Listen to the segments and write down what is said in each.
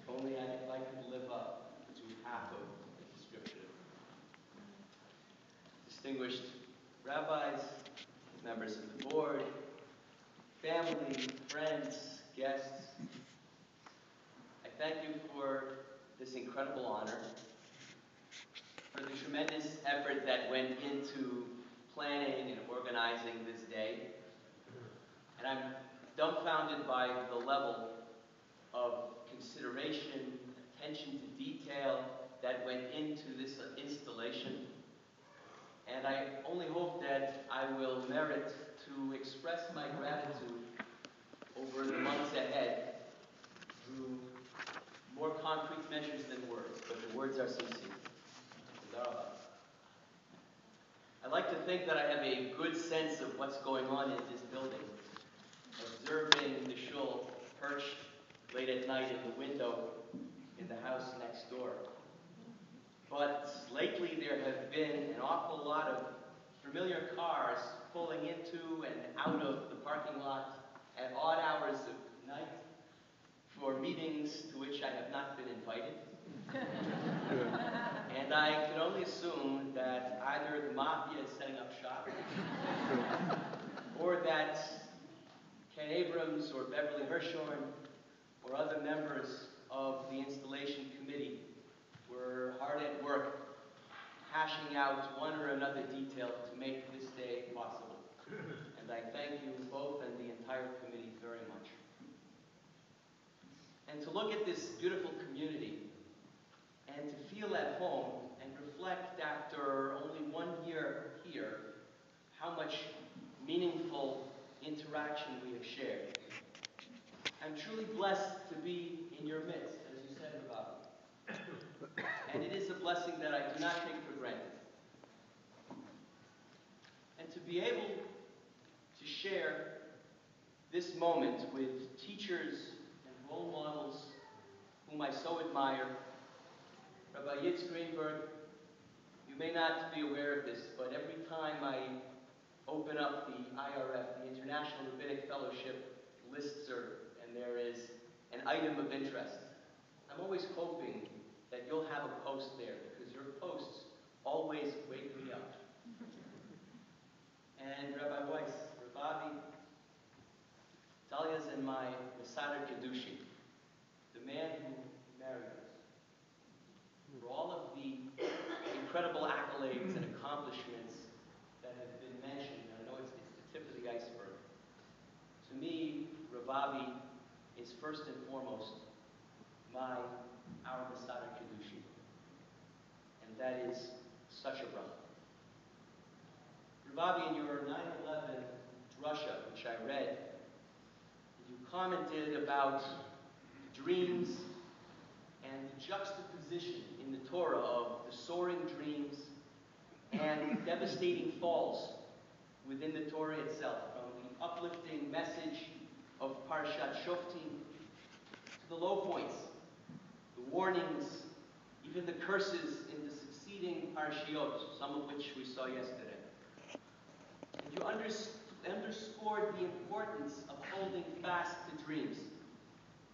Only I'd like to live up to half of the description. Distinguished rabbis, members of the board, family, friends, guests, I thank you for this incredible honor, for the tremendous effort that went into planning and organizing this day. And I'm dumbfounded by the level of consideration, attention to detail that went into this installation. And I only hope that I will merit to express my gratitude over the months ahead through more concrete measures than words, but the words are sincere. I like to think that I have a good sense of what's going on in this building, observing the shul perched late at night in the window in the house next door. But lately there have been an awful lot of familiar cars pulling into and out of the parking lot at odd hours of night for meetings to which I have not been invited. And I can only assume that either the mafia is setting up shop, or that Ken Abrams or Beverly Hirshhorn or other members of the installation committee were hard at work hashing out one or another detail to make this day possible. And I thank you both and the entire committee very much. And to look at this beautiful community and to feel at home and reflect after only 1 year here how much meaningful interaction we have shared. I'm truly blessed to be in your midst, as you said, Rabbi. And it is a blessing that I do not take for granted. And to be able to share this moment with teachers and role models whom I so admire. Rabbi Yitz Greenberg, you may not be aware of this, but every time I open up the IRF, the International Rabbinic Fellowship listserv, and there is an item of interest, I'm always hoping that you'll have a post there, because your posts always wake me up. And Rabbi Weiss, Rabbi, Dahlia's and my Masada Kedushi, the man who married us, for all of the incredible accolades and accomplishments that have been mentioned. I know it's the tip of the iceberg. To me, Ravavi is first and foremost our Masada Kedushi. And that is such a bracha. Ravavi, in your 9/11 drasha, which I read, you commented about dreams and the juxtaposition in the Torah of the soaring dreams and devastating falls within the Torah itself, from the uplifting message of Parshat Shoftim to the low points, the warnings, even the curses in the succeeding Parshiot, some of which we saw yesterday. And you underscored the importance of holding fast to dreams,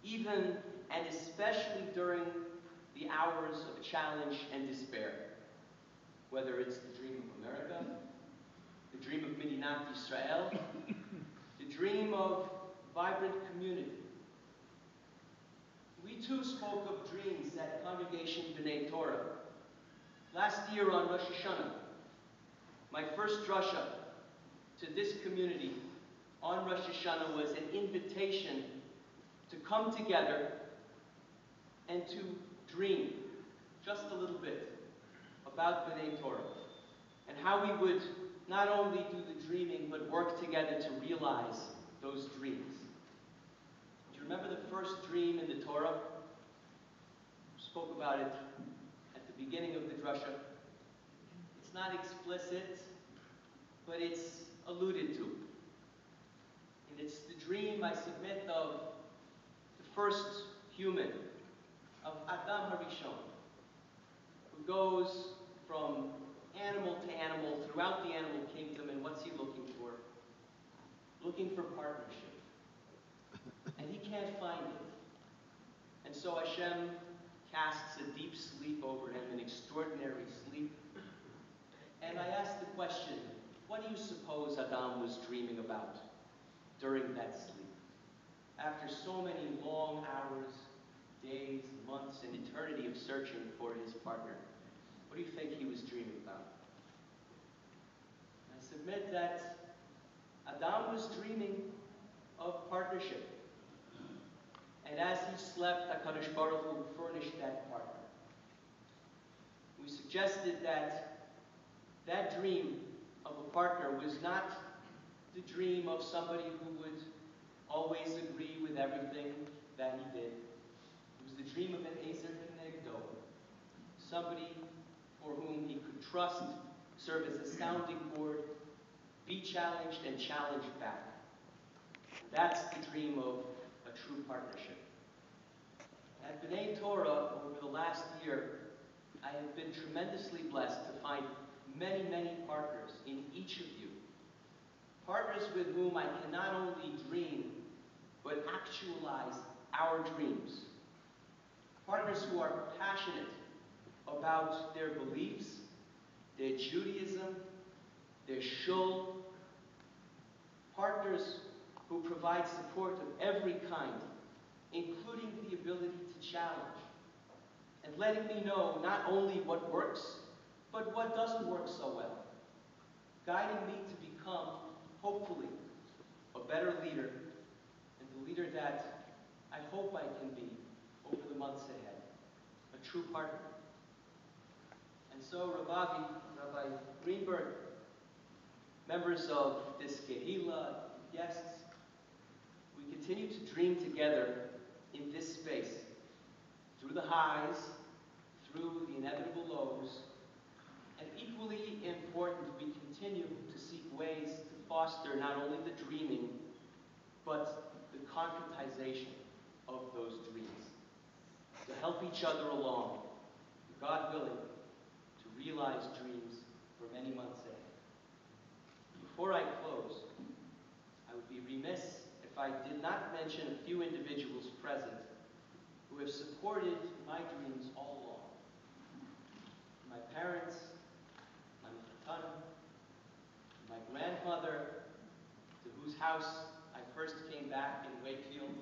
even and especially during the hours of challenge and despair. Whether it's the dream of America, the dream of Medinat Yisrael, the dream of vibrant community. We too spoke of dreams at Congregation B'nai Torah. Last year on Rosh Hashanah, my first drasha to this community on Rosh Hashanah was an invitation to come together and to dream just a little bit about B'nai Torah and how we would not only do the dreaming but work together to realize those dreams. Do you remember the first dream in the Torah? We spoke about it at the beginning of the drasha. It's not explicit, but it's alluded to. And it's the dream, I submit, of the first human, of Adam HaRishon, who goes from animal to animal throughout the animal kingdom, and what's he looking for? Looking for partnership. And he can't find it. so Hashem casts a deep sleep over him, an extraordinary sleep. And I asked the question, what do you suppose Adam was dreaming about during that sleep? After so many long hours, days, months, and eternity of searching for his partner, what do you think he was dreaming about? I submit that Adam was dreaming of partnership. And as he slept, HaKadosh Baruch Hu furnished that partner. We suggested that that dream of a partner was not the dream of somebody who would always agree with everything that he did. It was the dream of an Ezer Kenegdo, somebody for whom he could trust, serve as a sounding board, be challenged and challenged back. That's the dream of a true partnership. At B'nai Torah, over the last year, I have been tremendously blessed to find many, many partners in each of you. Partners with whom I can not only dream, but actualize our dreams. Partners who are passionate about their beliefs, their Judaism, their shul. Partners who provide support of every kind, including the ability to challenge, and letting me know not only what works, but what doesn't work so well, guiding me to become, hopefully, a better leader, and the leader that I hope I can be over the months ahead, a true partner. And so, Rabbi Greenberg, members of this Kehillah, guests, we continue to dream together in this space, through the highs, through the inevitable lows, and equally important, we continue to seek ways to foster not only the dreaming, but the concretization of those dreams, to help each other along, God willing, to realize dreams for many months ahead. Before I close, I would be remiss if I did not mention a few individuals present who have supported my dreams all along. My parents, my mother, my grandmother, to whose house I first came back in Wakefield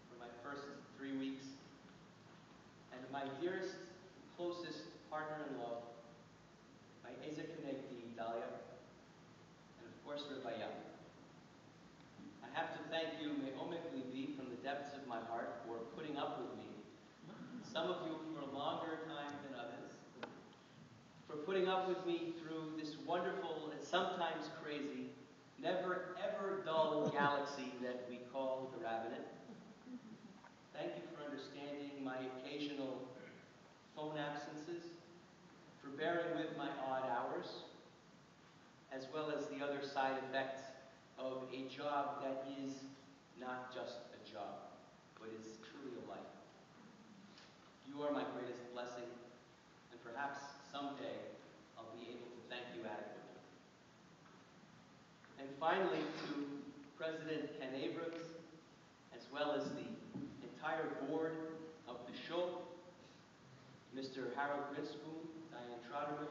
for my first 3 weeks, and my dearest, closest partner in love, my Ezer Kenegdi, Dalia, and of course, Rabbi Yam. I have to thank you, Me'omek Libi, from the depths of my heart, for putting up with me. Some of you for a longer time than others, for putting up with me through this wonderful and sometimes crazy, never ever dull galaxy that we call the rabbinate. Thank you for understanding my occasional phone absences, for bearing with my odd hours, as well as the other side effects of a job that is not just a job, but is truly a life. You are my greatest blessing, and perhaps someday I'll be able to thank you adequately. And finally, to President Ken Abrams, as well as the entire board of the show, Mr. Harold Grinspoon, Diane Trotterman,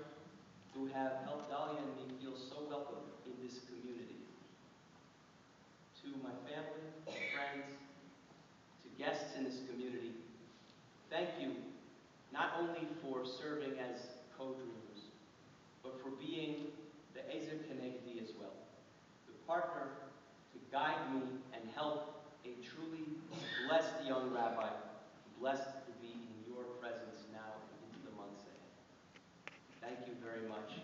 who have helped Dalia and me feel so welcome in this community. To my family, friends, to guests in this community, thank you not only for serving as co-dreamers, but for being the Ezer Kenegdi as well, the partner to guide me and help a truly blessed young rabbi, blessed to be in your presence now and into the months ahead. Thank you very much.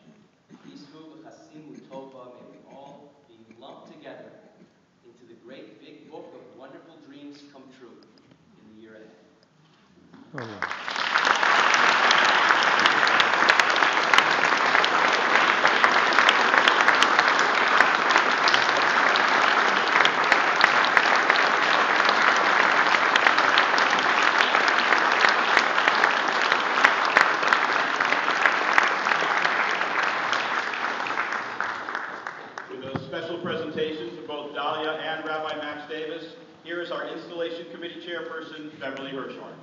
Yisru v'chasim u'tova, may we all be lumped together into the great big book of wonderful dreams come true in the year ahead. Oh, yeah. With those special presentations of both Dalia and Rabbi Max Davis, here is our Installation Committee Chairperson, Beverly Hirschhorn.